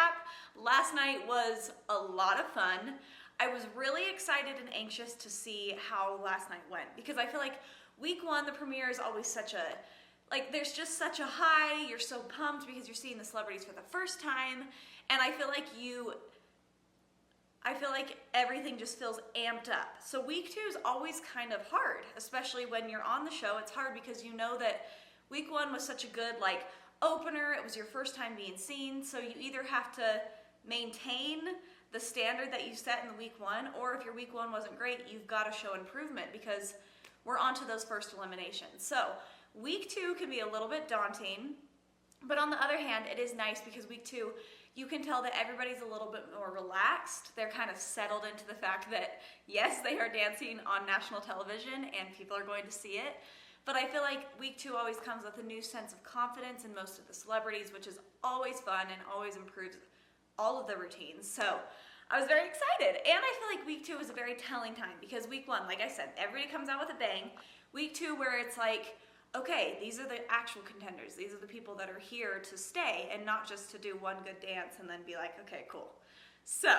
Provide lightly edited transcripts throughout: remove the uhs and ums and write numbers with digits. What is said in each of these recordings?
recap. Last night was a lot of fun. I was really excited and anxious to see how last night went because I feel like week one, the premiere is always such a, like there's just such a high, you're so pumped because you're seeing the celebrities for the first time, and I feel like everything just feels amped up. So week two is always kind of hard, especially when you're on the show. It's hard because you know that week one was such a good like opener, it was your first time being seen, so you either have to maintain the standard that you set in the week one, or if your week one wasn't great, you've got to show improvement because we're on to those first eliminations. So week two can be a little bit daunting, but on the other hand, it is nice because week two, you can tell that everybody's a little bit more relaxed. They're kind of settled into the fact that, yes, they are dancing on national television and people are going to see it. But I feel like week two always comes with a new sense of confidence in most of the celebrities, which is always fun and always improves all of the routines. So I was very excited. And I feel like week two is a very telling time because week one, like I said, everybody comes out with a bang. Week two, where it's like, okay, these are the actual contenders. These are the people that are here to stay and not just to do one good dance and then be like, okay, cool. So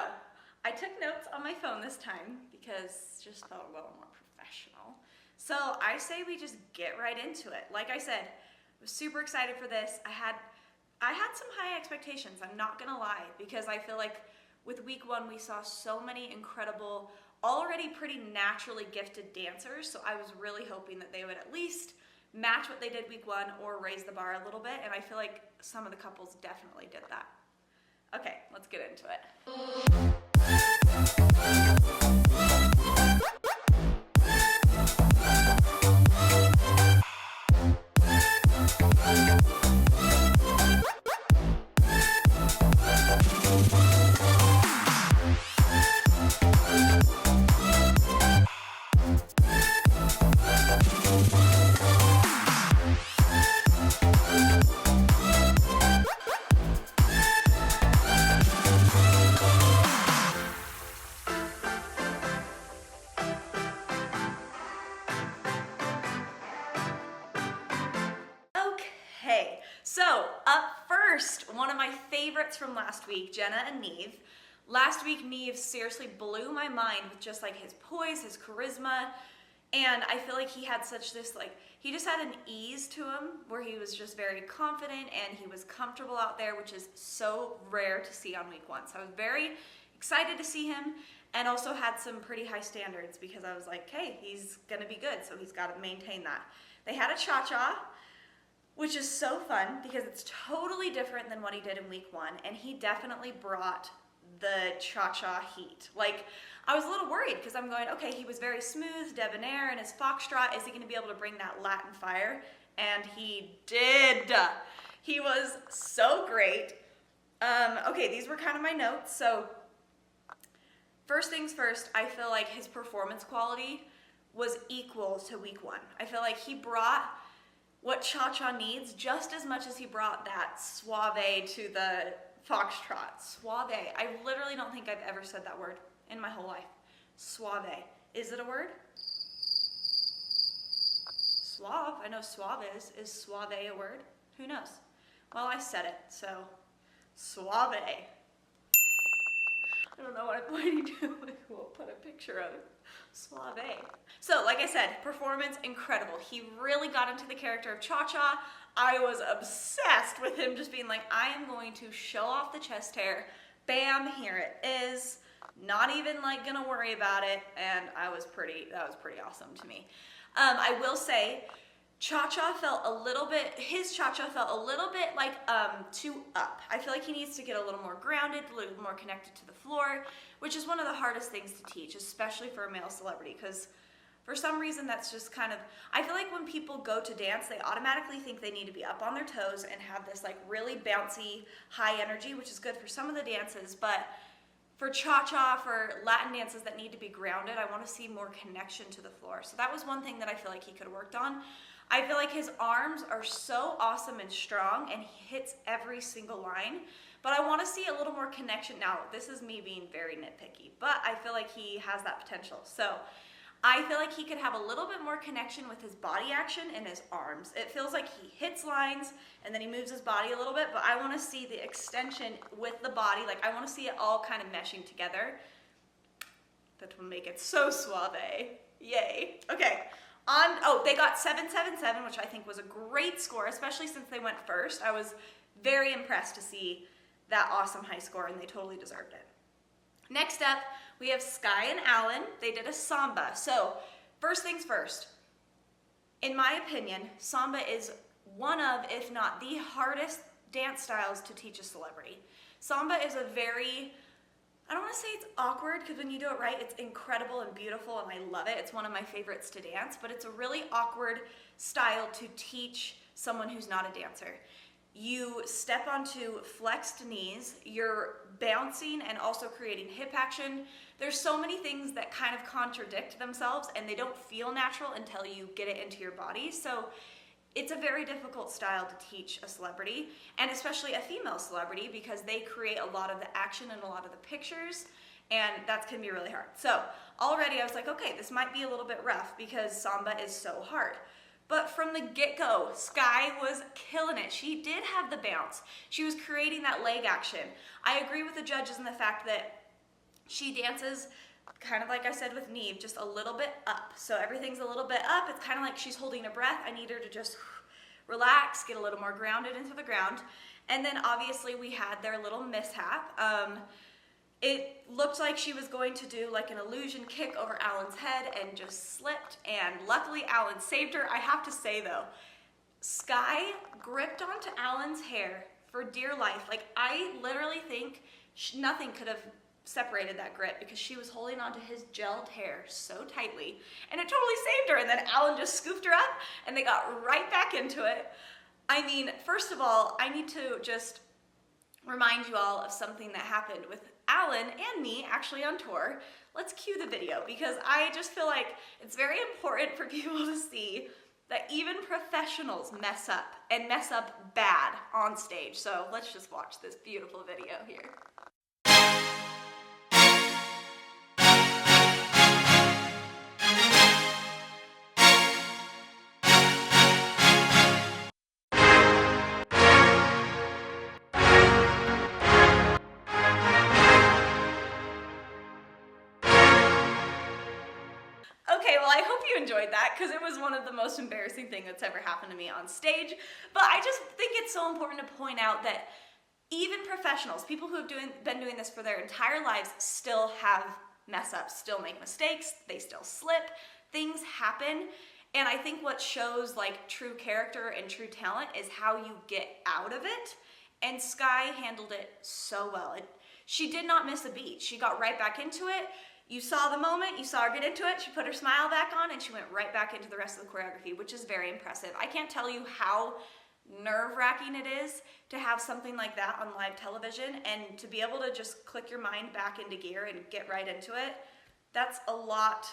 I took notes on my phone this time because it just felt a little more professional. So I say we just get right into it. Like I said, I was super excited for this. I had some high expectations, I'm not gonna lie, because I feel like with week one, we saw so many incredible, already pretty naturally gifted dancers. So I was really hoping that they would at least match what they did week one or raise the bar a little bit. And I feel like some of the couples definitely did that. Okay, let's get into it. So up first, one of my favorites from last week, Jenna and Neil. Last week, Neil seriously blew my mind with just like his poise, his charisma, and I feel like he had such this like, he just had an ease to him where he was just very confident and he was comfortable out there, which is so rare to see on week one. So I was very excited to see him and also had some pretty high standards because I was like, hey, he's gonna be good, so he's gotta maintain that. They had a cha-cha, which is so fun because it's totally different than what he did in week one, and he definitely brought the cha-cha heat. Like, I was a little worried because I'm going, okay, he was very smooth, debonair, and his foxtrot, is he gonna be able to bring that Latin fire? And he did. He was so great. Okay, these were kind of my notes. So, first things first, I feel like his performance quality was equal to week one. I feel like he brought what cha-cha needs just as much as he brought that suave to the foxtrot. Suave. I literally don't think I've ever said that word in my whole life. Suave. Is it a word? Suave. I know suave is. Is suave a word? Who knows? Well, I said it, so suave. I don't know what I'm going to do. We'll put a picture of it. Suave. So, like I said, performance incredible. He really got into the character of Cha-Cha. I was obsessed with him just being like, I am going to show off the chest hair. Bam, here it is. Not even like gonna worry about it. And that was pretty awesome to me. I will say, Cha-Cha felt a little bit, his Cha-Cha felt a little bit like too up. I feel like he needs to get a little more grounded, a little more connected to the floor, which is one of the hardest things to teach, especially for a male celebrity, because for some reason that's just kind of, I feel like when people go to dance, they automatically think they need to be up on their toes and have this like really bouncy, high energy, which is good for some of the dances, but for cha-cha, for Latin dances that need to be grounded, I want to see more connection to the floor. So that was one thing that I feel like he could have worked on. I feel like his arms are so awesome and strong and he hits every single line, but I want to see a little more connection. Now, this is me being very nitpicky, but I feel like he has that potential. So I feel like he could have a little bit more connection with his body action and his arms. It feels like he hits lines and then he moves his body a little bit, but I want to see the extension with the body. Like, I want to see it all kind of meshing together. That will make it so suave. Yay. Okay. They got 777, which I think was a great score, especially since they went first. I was very impressed to see that awesome high score, and they totally deserved it. Next up, we have Skye and Allen. They did a samba. So, first things first. In my opinion, samba is one of, if not the hardest dance styles to teach a celebrity. Samba is a very, I don't want to say it's awkward, because when you do it right, it's incredible and beautiful, and I love it. It's one of my favorites to dance, but it's a really awkward style to teach someone who's not a dancer. You step onto flexed knees, you're bouncing and also creating hip action. There's so many things that kind of contradict themselves, and they don't feel natural until you get it into your body. So it's a very difficult style to teach a celebrity, and especially a female celebrity, because they create a lot of the action and a lot of the pictures, and that can be really hard. So already I was like, okay, this might be a little bit rough because samba is so hard. But from the get-go, Skye was killing it. She did have the bounce. She was creating that leg action. I agree with the judges in the fact that she dances kind of like I said with Neve, just a little bit up. So everything's a little bit up. It's kind of like she's holding a breath. I need her to just relax, get a little more grounded into the ground. And then obviously we had their little mishap. It looked like she was going to do like an illusion kick over Allen's head and just slipped, and luckily Allen saved her. I have to say though, Skye gripped onto Allen's hair for dear life. Like, I literally think nothing could have separated that grip because she was holding onto his gelled hair so tightly, and it totally saved her. And then Allen just scooped her up and they got right back into it. I mean, first of all, I need to just remind you all of something that happened with Allen and me actually on tour. Let's cue the video because I just feel like it's very important for people to see that even professionals mess up, and mess up bad on stage. So let's just watch this beautiful video here. Okay, well, I hope you enjoyed that because it was one of the most embarrassing things that's ever happened to me on stage. But I just think it's so important to point out that even professionals, people who have been doing this for their entire lives, still have mess ups, still make mistakes, they still slip, things happen. And I think what shows like true character and true talent is how you get out of it. And Skye handled it so well. She did not miss a beat. She got right back into it. You saw the moment, you saw her get into it, she put her smile back on, and she went right back into the rest of the choreography, which is very impressive. I can't tell you how nerve-wracking it is to have something like that on live television, and to be able to just click your mind back into gear and get right into it. That's a lot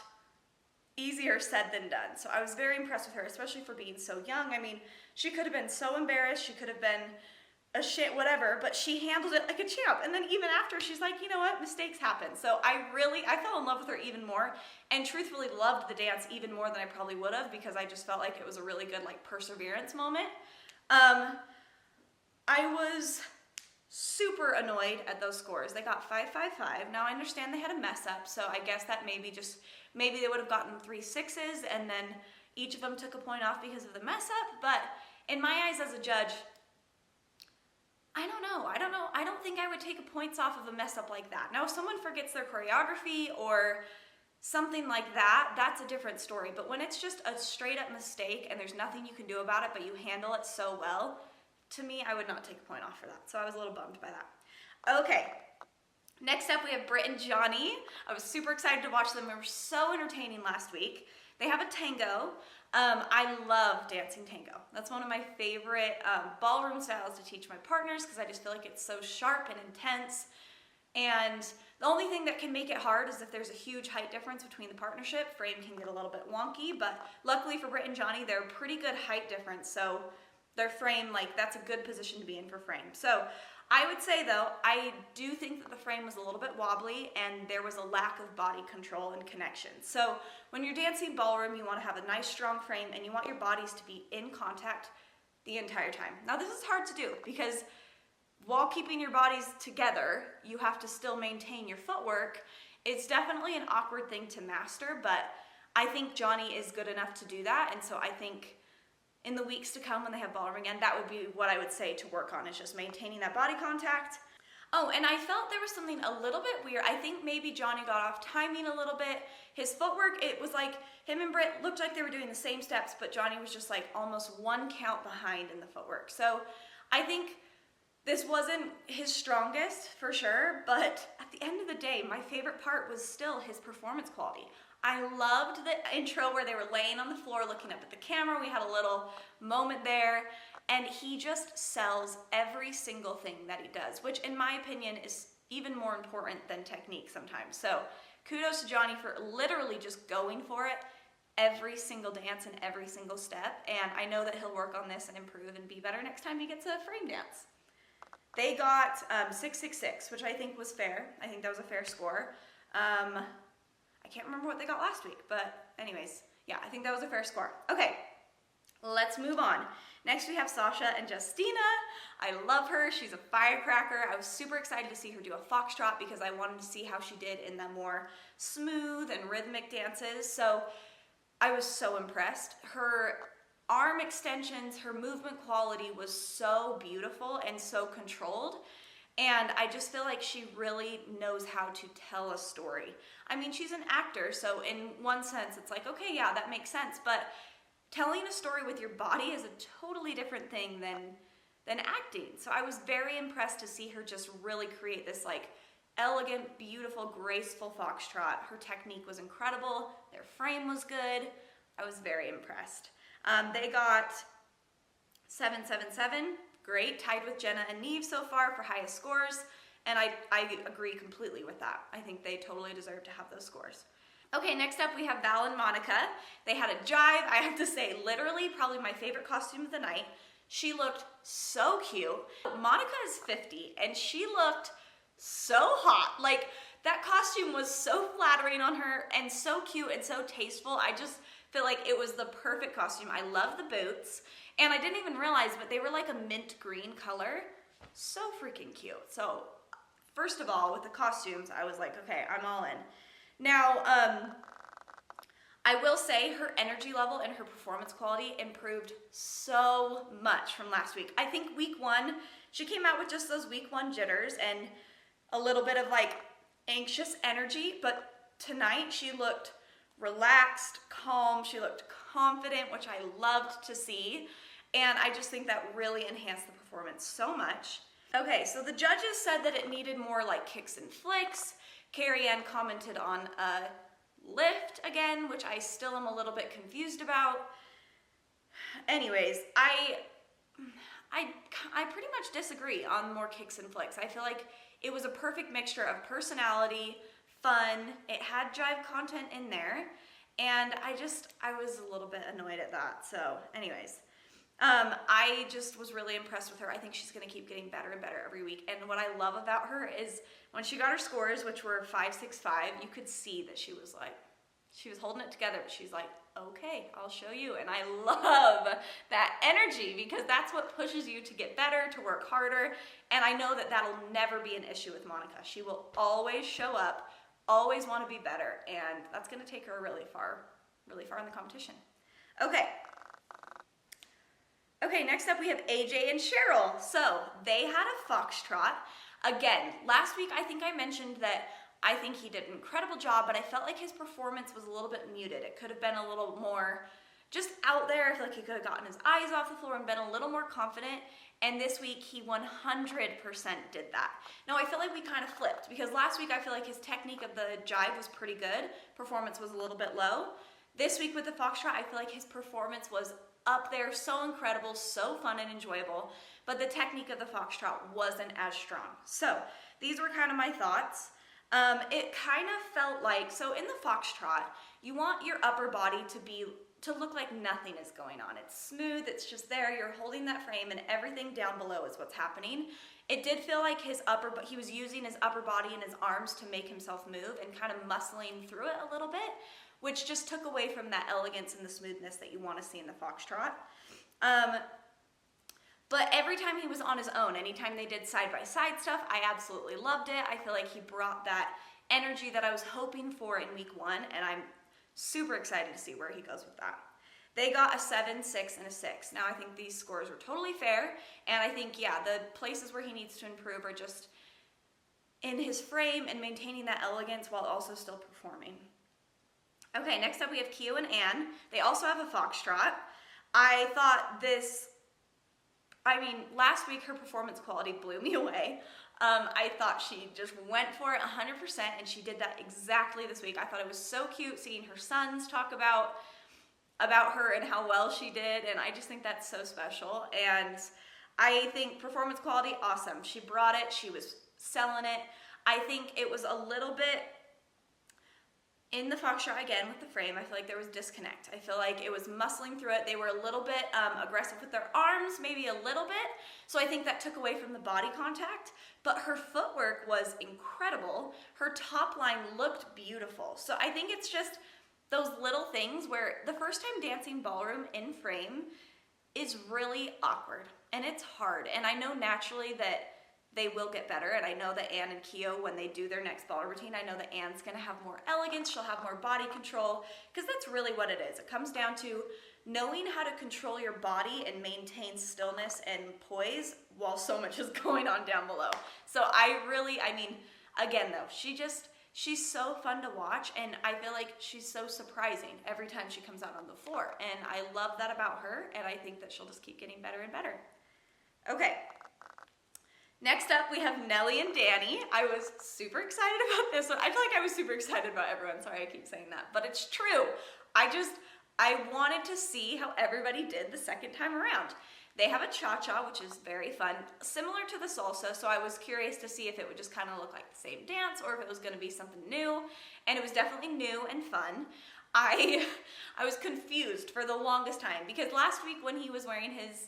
easier said than done. So I was very impressed with her, especially for being so young. I mean, she could have been so embarrassed, she could have been a shit, whatever, but she handled it like a champ. And then even after, she's like, you know what, mistakes happen. So I fell in love with her even more, and truthfully loved the dance even more than I probably would have, because I just felt like it was a really good like perseverance moment. I was super annoyed at those scores. They got 5-5-5. Now I understand they had a mess up, so I guess that maybe they would have gotten 3 6s, and then each of them took a point off because of the mess up. But in my eyes as a judge, I don't know. I don't think I would take points off of a mess up like that. Now, if someone forgets their choreography or something like that, that's a different story. But when it's just a straight up mistake and there's nothing you can do about it, but you handle it so well, to me, I would not take a point off for that. So I was a little bummed by that. Okay. Next up, we have Bret and Johnny. I was super excited to watch them. They were so entertaining last week. They have a tango. I love dancing tango. That's one of my favorite ballroom styles to teach my partners because I just feel like it's so sharp and intense. And the only thing that can make it hard is if there's a huge height difference between the partnership. Frame can get a little bit wonky, but luckily for Bret and Johnny, they're a pretty good height difference. So their frame, like, that's a good position to be in for frame. So I would say though, I do think that the frame was a little bit wobbly and there was a lack of body control and connection. So when you're dancing ballroom, you want to have a nice strong frame and you want your bodies to be in contact the entire time. Now this is hard to do because while keeping your bodies together, you have to still maintain your footwork. It's definitely an awkward thing to master, but I think Johnny is good enough to do that. And so I think in the weeks to come when they have ballroom again, that would be what I would say to work on, is just maintaining that body contact. Oh, and I felt there was something a little bit weird. I think maybe Johnny got off timing a little bit. His footwork, it was like him and Bret looked like they were doing the same steps, but Johnny was just like almost one count behind in the footwork. So I think this wasn't his strongest for sure, but at the end of the day, my favorite part was still his performance quality. I loved the intro where they were laying on the floor looking up at the camera. We had a little moment there, and he just sells every single thing that he does, which in my opinion is even more important than technique sometimes. So kudos to Johnny for literally just going for it every single dance and every single step, and I know that he'll work on this and improve and be better next time he gets a frame dance. They got 666, which I think was fair. I think that was a fair score. I can't remember what they got last week, but anyways, yeah, I think that was a fair score. Okay, let's move on. Next we have Sasha and Justina. I love her. She's a firecracker. I was super excited to see her do a foxtrot because I wanted to see how she did in the more smooth and rhythmic dances. So I was so impressed. Her arm extensions, her movement quality was so beautiful and so controlled. And I just feel like she really knows how to tell a story. I mean, she's an actor, so in one sense, it's like, okay, yeah, that makes sense. But telling a story with your body is a totally different thing than acting. So I was very impressed to see her just really create this like elegant, beautiful, graceful foxtrot. Her technique was incredible. Their frame was good. I was very impressed. They got 777. Great, tied with Jenna and Neil so far for highest scores, and I agree completely with that. I think they totally deserve to have those scores. Okay, next up we have Val and Monica. They had a jive. I have to say, literally probably my favorite costume of the night. She looked so cute. Monica is 50, and she looked so hot. Like, that costume was so flattering on her and so cute and so tasteful. I just feel like it was the perfect costume. I love the boots. And I didn't even realize, but they were like a mint green color. So freaking cute. So first of all, with the costumes, I was like, okay, I'm all in. Now, I will say her energy level and her performance quality improved so much from last week. I think week one, she came out with just those week one jitters and a little bit of like anxious energy, but tonight she looked relaxed, calm, she looked confident, which I loved to see. And I just think that really enhanced the performance so much. Okay, so the judges said that it needed more like kicks and flicks. Carrie Ann commented on a lift again, which I still am a little bit confused about. Anyways, I pretty much disagree on more kicks and flicks. I feel like it was a perfect mixture of personality, fun, it had jive content in there, and I was a little bit annoyed at that. So anyways, I just was really impressed with her. I think she's gonna keep getting better and better every week. And what I love about her is when she got her scores, which were 565, you could see that she was holding it together, but she's like, okay, I'll show you. And I love that energy because that's what pushes you to get better, to work harder. And I know that that'll never be an issue with Monica. She will always show up, always want to be better, and that's going to take her really far in the competition. Okay, next up we have AJ and Cheryl. So they had a foxtrot. Again, last week I think I mentioned that I think he did an incredible job, but I felt like his performance was a little bit muted. It could have been a little more just out there. I feel like he could have gotten his eyes off the floor and been a little more confident. And this week he 100% did that. Now I feel like we kind of flipped because last week I feel like his technique of the jive was pretty good. Performance was a little bit low. This week with the foxtrot, I feel like his performance was up there, so incredible, so fun and enjoyable, but the technique of the foxtrot wasn't as strong. So these were kind of my thoughts. It kind of felt like, so in the foxtrot, you want your upper body to look like nothing is going on. It's smooth, it's just there, you're holding that frame and everything down below is what's happening. It did feel like he was using his upper body and his arms to make himself move and kind of muscling through it a little bit, which just took away from that elegance and the smoothness that you want to see in the foxtrot. But every time he was on his own, anytime they did side-by-side stuff, I absolutely loved it. I feel like he brought that energy that I was hoping for in week 1, and I'm super excited to see where he goes with that. They got a 7, 6, and a 6. Now, I think these scores are totally fair, and I think, yeah, the places where he needs to improve are just in his frame and maintaining that elegance while also still performing. Okay, next up we have Keo and Ann. They also have a foxtrot. I thought last week her performance quality blew me away. I thought she just went for it 100%, and she did that exactly this week. I thought it was so cute seeing her sons talk about her and how well she did, and I just think that's so special. And I think performance quality, awesome. She brought it, she was selling it. I think it was a little bit in the foxtrot again with the frame. I feel like there was disconnect. I feel like it was muscling through it. They were a little bit aggressive with their arms, maybe a little bit. So I think that took away from the body contact, but her footwork was incredible. Her top line looked beautiful. So I think it's just those little things where the first time dancing ballroom in frame is really awkward and it's hard. And I know naturally that they will get better, and I know that Ann and Keo, when they do their next ball routine, I know that Ann's gonna have more elegance, she'll have more body control, because that's really what it is. It comes down to knowing how to control your body and maintain stillness and poise while so much is going on down below. So again though, she's so fun to watch, and I feel like she's so surprising every time she comes out on the floor, and I love that about her, and I think that she'll just keep getting better and better. Okay. Next up, we have Nelly and Danny. I was super excited about this one. I feel like I was super excited about everyone. Sorry, I keep saying that, but it's true. I wanted to see how everybody did the second time around. They have a cha-cha, which is very fun, similar to the salsa, so I was curious to see if it would just kind of look like the same dance or if it was going to be something new, and it was definitely new and fun. I was confused for the longest time, because last week when he was wearing his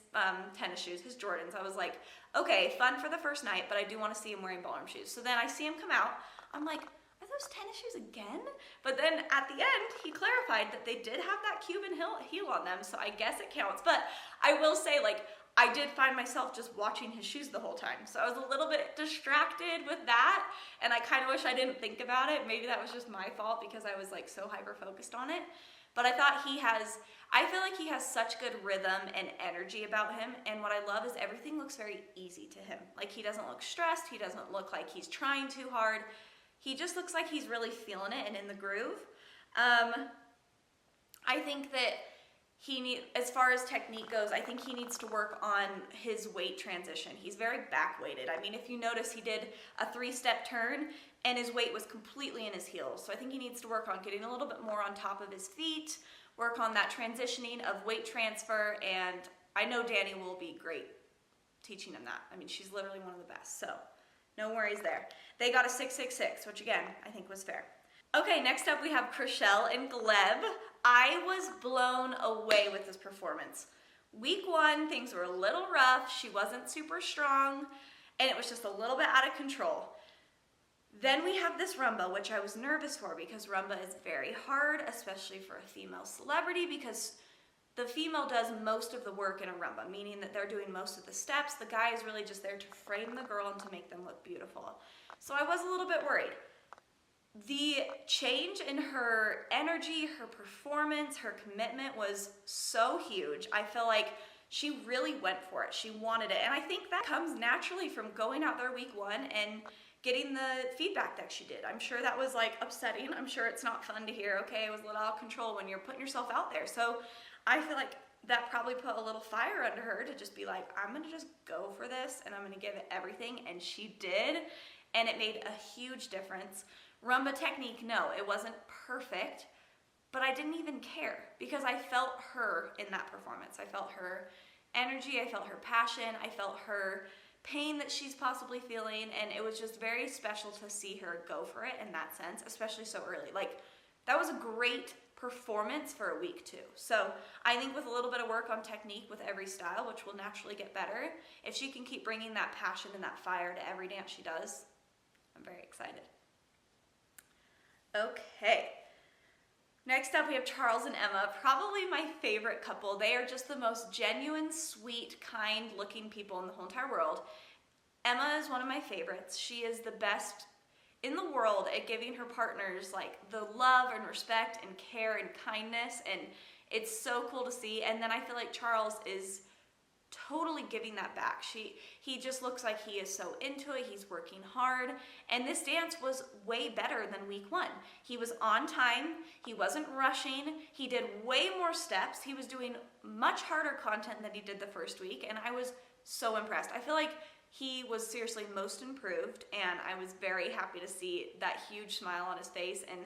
tennis shoes, his Jordans, I was like, okay, fun for the first night, but I do want to see him wearing ballroom shoes. So then I see him come out, I'm like, are those tennis shoes again? But then at the end, he clarified that they did have that Cuban heel on them, so I guess it counts. But I will say, like, I did find myself just watching his shoes the whole time. So I was a little bit distracted with that, and I kind of wish I didn't think about it. Maybe that was just my fault because I was like so hyper-focused on it. But I thought I feel like he has such good rhythm and energy about him, and what I love is everything looks very easy to him. Like, he doesn't look stressed, he doesn't look like he's trying too hard. He just looks like he's really feeling it and in the groove. I think that as far as technique goes, I think he needs to work on his weight transition. He's very back weighted. I mean, if you notice, he did a 3-step turn and his weight was completely in his heels. So I think he needs to work on getting a little bit more on top of his feet, work on that transitioning of weight transfer, and I know Danny will be great teaching him that. I mean, she's literally one of the best, so no worries there. They got a 666, which again, I think was fair. Okay, next up we have Chriselle and Gleb. I was blown away with this performance. Week 1, things were a little rough. She wasn't super strong, and it was just a little bit out of control. Then we have this rumba, which I was nervous for because rumba is very hard, especially for a female celebrity, because the female does most of the work in a rumba, meaning that they're doing most of the steps. The guy is really just there to frame the girl and to make them look beautiful. So I was a little bit worried. The change in her energy, her performance, her commitment was so huge. I feel like she really went for it. She wanted it. And I think that comes naturally from going out there week 1 and getting the feedback that she did. I'm sure that was like upsetting. I'm sure it's not fun to hear, okay, it was a little out of control when you're putting yourself out there. So I feel like that probably put a little fire under her to just be like, I'm gonna just go for this and I'm gonna give it everything. And she did, and it made a huge difference. Rumba technique, no, it wasn't perfect, but I didn't even care because I felt her in that performance. I felt her energy, I felt her passion, I felt her pain that she's possibly feeling, and it was just very special to see her go for it in that sense, especially so early. Like, that was a great performance for a week 2. So I think with a little bit of work on technique with every style, which will naturally get better, if she can keep bringing that passion and that fire to every dance she does, I'm very excited. Okay. Next up, we have Charles and Emma, probably my favorite couple. They are just the most genuine, sweet, kind-looking people in the whole entire world. Emma is one of my favorites. She is the best in the world at giving her partners like the love and respect and care and kindness, and it's so cool to see. And then I feel like Charles is totally giving that back. He just looks like he is so into it. He's working hard, and this dance was way better than week 1. He was on time. He wasn't rushing. He did way more steps. He was doing much harder content than he did the first week, and I was so impressed. I feel like he was seriously most improved, and I was very happy to see that huge smile on his face and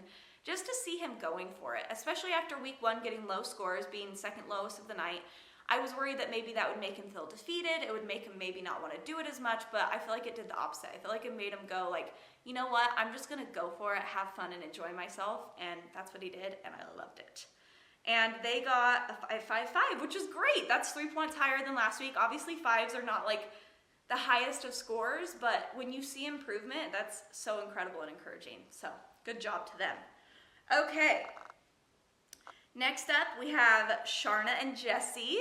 just to see him going for it, especially after week 1 getting low scores, being second lowest of the night. I was worried that maybe that would make him feel defeated. It would make him maybe not want to do it as much, but I feel like it did the opposite. I feel like it made him go like, you know what, I'm just gonna go for it, have fun, and enjoy myself, and that's what he did, and I loved it. And they got a 5.5, which is great. That's 3 points higher than last week. Obviously 5s are not like the highest of scores, but when you see improvement, that's so incredible and encouraging. So good job to them. Okay. Next up, we have Sharna and Jessie.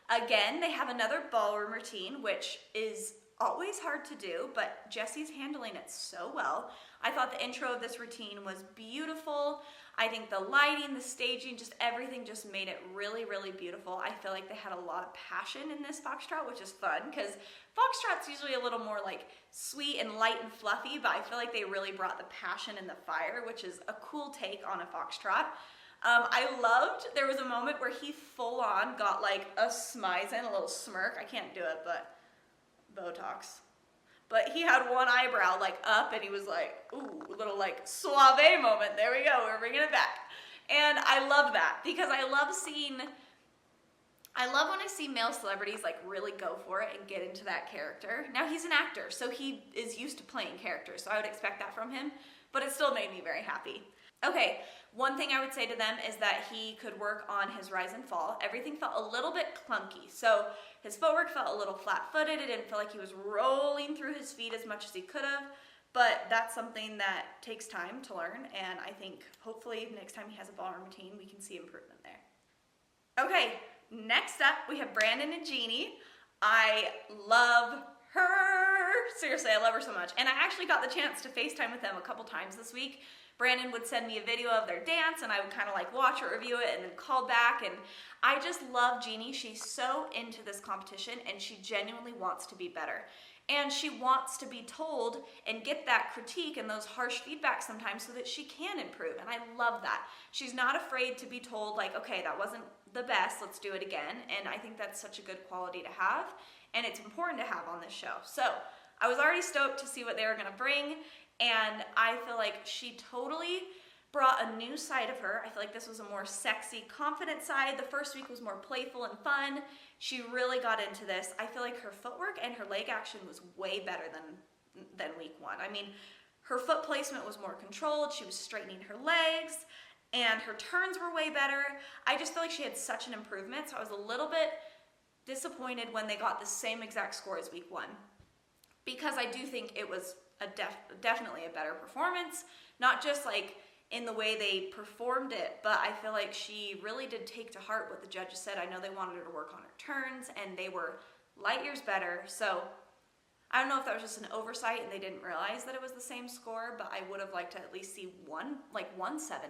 Again, they have another ballroom routine, which is always hard to do, but Jessie's handling it so well. I thought the intro of this routine was beautiful. I think the lighting, the staging, just everything just made it really, really beautiful. I feel like they had a lot of passion in this foxtrot, which is fun because foxtrot's usually a little more like sweet and light and fluffy, but I feel like they really brought the passion and the fire, which is a cool take on a foxtrot. I loved, there was a moment where he full on got like a smize and a little smirk. I can't do it, but Botox. But he had one eyebrow like up and he was like, ooh, a little like suave moment. There we go, we're bringing it back. And I love that because I love when I see male celebrities like really go for it and get into that character. Now he's an actor, so he is used to playing characters, so I would expect that from him, but it still made me very happy. Okay, one thing I would say to them is that he could work on his rise and fall. Everything felt a little bit clunky. So his footwork felt a little flat-footed. It didn't feel like he was rolling through his feet as much as he could have. But that's something that takes time to learn. And I think hopefully next time he has a ballroom routine, we can see improvement there. Okay, next up we have Brandon and Genie. I love her. Seriously, I love her so much. And I actually got the chance to FaceTime with them a couple times this week. Brandon would send me a video of their dance and I would kind of like watch or review it and then call back, and I just love Genie. She's so into this competition and she genuinely wants to be better. And she wants to be told and get that critique and those harsh feedback sometimes so that she can improve, and I love that. She's not afraid to be told like, okay, that wasn't the best, let's do it again, and I think that's such a good quality to have, and it's important to have on this show. So I was already stoked to see what they were gonna bring, and I feel like she totally brought a new side of her. I feel like this was a more sexy, confident side. The first week was more playful and fun. She really got into this. I feel like her footwork and her leg action was way better than week 1. I mean, her foot placement was more controlled. She was straightening her legs, and her turns were way better. I just feel like she had such an improvement, so I was a little bit disappointed when they got the same exact score as week 1, because I do think it was definitely a better performance, not just like in the way they performed it, but I feel like she really did take to heart what the judges said. I know they wanted her to work on her turns and they were light years better, so I don't know if that was just an oversight and they didn't realize that it was the same score, but I would have liked to at least see 1.7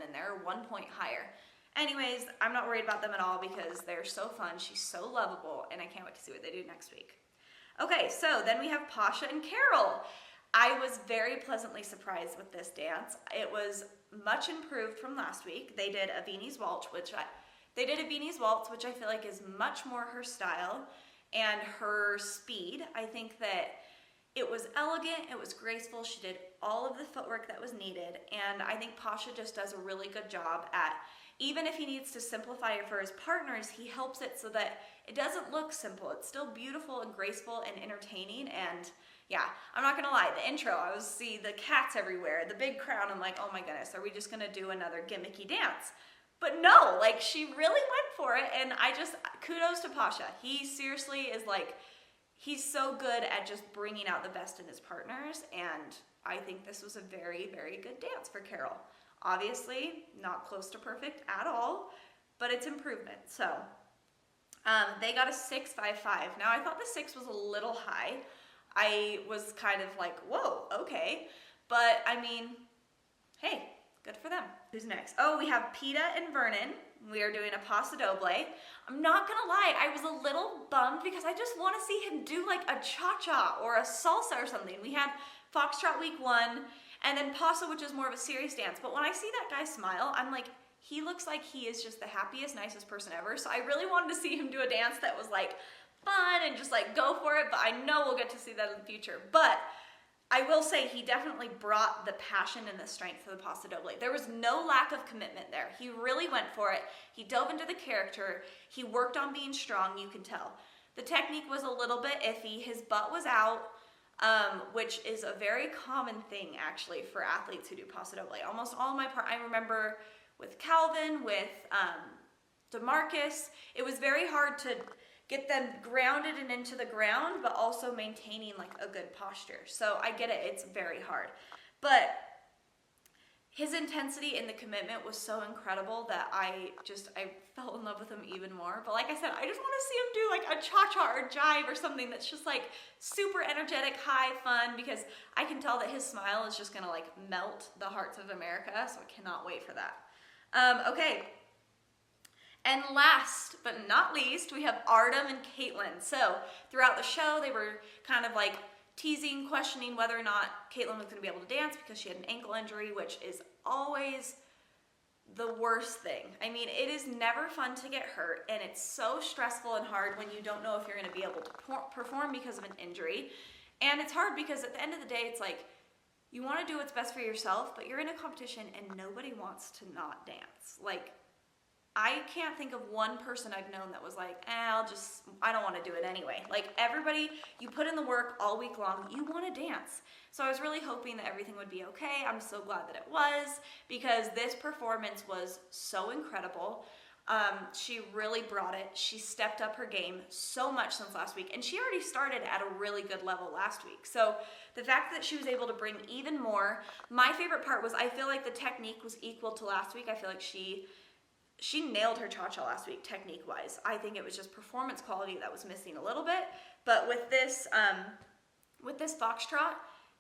in there, or 1 point higher. Anyways, I'm not worried about them at all because they're so fun. She's so lovable, and I can't wait to see what they do next week. Okay, so then we have Pasha and Carol. I was very pleasantly surprised with this dance. It was much improved from last week. They did a Viennese waltz, which I feel like is much more her style and her speed. I think that it was elegant, it was graceful. She did all of the footwork that was needed, and I think Pasha just does a really good job at, even if he needs to simplify it for his partners, he helps it so that it doesn't look simple. It's still beautiful and graceful and entertaining. And yeah, I'm not gonna lie, the intro, I was see the cats everywhere, the big crowd. I'm like, oh my goodness, are we just gonna do another gimmicky dance? But no, like, she really went for it, and kudos to Pasha. He seriously is like, he's so good at just bringing out the best in his partners, and I think this was a very, very good dance for Carol. Obviously, not close to perfect at all, but it's improvement. So, they got a 6.55. Now, I thought the 6 was a little high. I was kind of like, whoa, okay. But, I mean, hey, good for them. Who's next? Oh, we have Peta and Vernon. We are doing a paso doble. I'm not gonna lie, I was a little bummed because I just want to see him do like a cha-cha or a salsa or something. We had Foxtrot week 1, and then paso, which is more of a serious dance. But when I see that guy smile, I'm like, he looks like he is just the happiest, nicest person ever. So I really wanted to see him do a dance that was like fun and just like go for it. But I know we'll get to see that in the future. But I will say he definitely brought the passion and the strength to the paso doble. There was no lack of commitment there. He really went for it. He dove into the character. He worked on being strong, you can tell. The technique was a little bit iffy. His butt was out, which is a very common thing actually for athletes who do paso doble. Almost all of I remember with Calvin, with DeMarcus, it was very hard to get them grounded and into the ground, but also maintaining like a good posture. So I get it, it's very hard. But his intensity and the commitment was so incredible that I fell in love with him even more. But like I said, I just want to see him do like a cha-cha or jive or something that's just like super energetic, high, fun, because I can tell that his smile is just gonna like melt the hearts of America, so I cannot wait for that. Okay. And last but not least, we have Artem and Kaitlyn. So throughout the show, they were kind of like teasing, questioning whether or not Kaitlyn was going to be able to dance because she had an ankle injury, which is always the worst thing. I mean, it is never fun to get hurt, and it's so stressful and hard when you don't know if you're going to be able to perform because of an injury. And it's hard because at the end of the day, it's like you want to do what's best for yourself, but you're in a competition and nobody wants to not dance. Like, I can't think of one person I've known that was like, I don't want to do it anyway. Like, everybody, you put in the work all week long, you want to dance. So I was really hoping that everything would be okay. I'm so glad that it was, because this performance was so incredible. She really brought it. She stepped up her game so much since last week, and she already started at a really good level last week. So the fact that she was able to bring even more, my favorite part was I feel like the technique was equal to last week. I feel like she nailed her cha-cha last week, technique-wise. I think it was just performance quality that was missing a little bit. But with this foxtrot,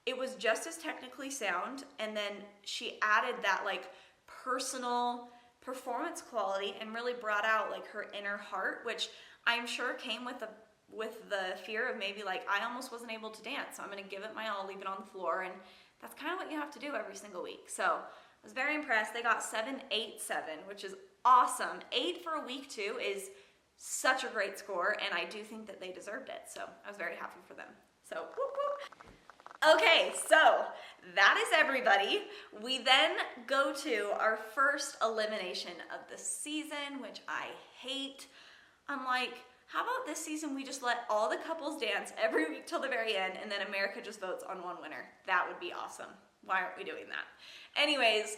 it was just as technically sound, and then she added that like personal performance quality and really brought out like her inner heart, which I'm sure came with the fear of maybe like, I almost wasn't able to dance, so I'm gonna give it my all, leave it on the floor, and that's kind of what you have to do every single week. So I was very impressed. They got 7.87, which is awesome. 8 for a week 2 is such a great score, and I do think that they deserved it. So I was very happy for them. So whoop, whoop. Okay, so that is everybody. We then go to our first elimination of the season, which I hate. I'm like, how about this season we just let all the couples dance every week till the very end, and then America just votes on one winner? That would be awesome. Why aren't we doing that? Anyways,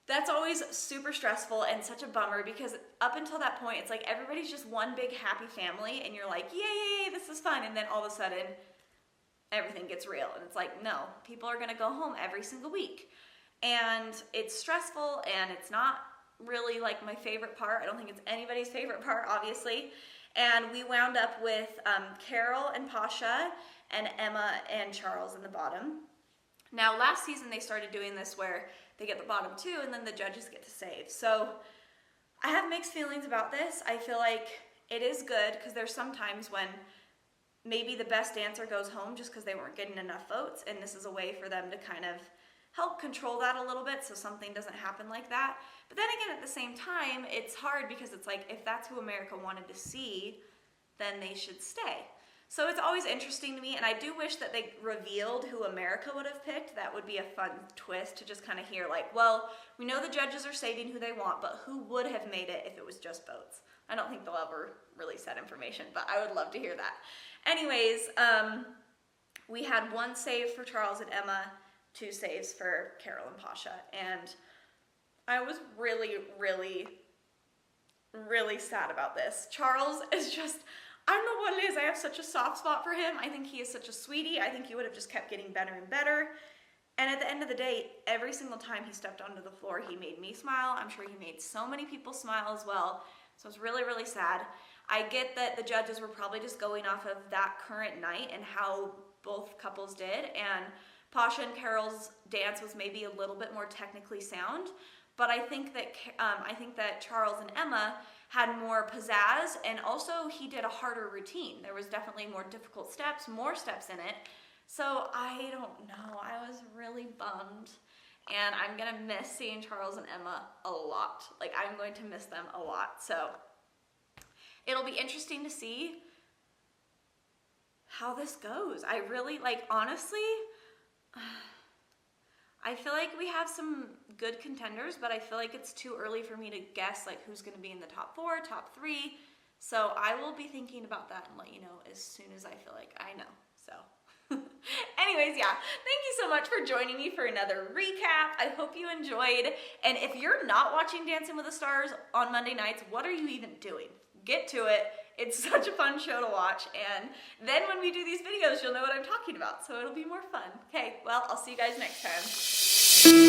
that's always super stressful and such a bummer, because up until that point, it's like everybody's just one big happy family, and you're like, yay, this is fun, and then all of a sudden, everything gets real, and it's like, no, people are gonna go home every single week, and it's stressful, and it's not really like my favorite part. I don't think it's anybody's favorite part, obviously, and we wound up with Carol and Pasha and Emma and Charles in the bottom. Now, last season, they started doing this where they get the bottom 2, and then the judges get to save. So I have mixed feelings about this. I feel like it is good, because there's some times when maybe the best dancer goes home just because they weren't getting enough votes, and this is a way for them to kind of help control that a little bit so something doesn't happen like that. But then again, at the same time, it's hard because it's like, if that's who America wanted to see, then they should stay. So it's always interesting to me, and I do wish that they revealed who America would have picked. That would be a fun twist to just kind of hear, like, well, we know the judges are saving who they want, but who would have made it if it was just votes? I don't think they'll ever release that information, but I would love to hear that. Anyways, we had 1 save for Charles and Emma, 2 saves for Carol and Pasha, and I was really, really, really sad about this. Charles is just, I don't know what it is. I have such a soft spot for him. I think he is such a sweetie. I think he would have just kept getting better and better. And at the end of the day, every single time he stepped onto the floor, he made me smile. I'm sure he made so many people smile as well. So it's really, really sad. I get that the judges were probably just going off of that current night and how both couples did. And Pasha and Carol's dance was maybe a little bit more technically sound. But I think that Charles and Emma had more pizzazz, and also he did a harder routine. There was definitely more difficult steps, more steps in it. So I don't know, I was really bummed, and I'm gonna miss seeing Charles and Emma a lot. Like, I'm going to miss them a lot. So it'll be interesting to see how this goes. I really, like, honestly, I feel like we have some good contenders, but I feel like it's too early for me to guess like who's gonna be in the top 4, top 3. So I will be thinking about that and let you know as soon as I feel like I know, so. Anyways, yeah, thank you so much for joining me for another recap. I hope you enjoyed. And if you're not watching Dancing with the Stars on Monday nights, what are you even doing? Get to it. It's such a fun show to watch. And then when we do these videos, you'll know what I'm talking about. So it'll be more fun. Okay, well, I'll see you guys next time.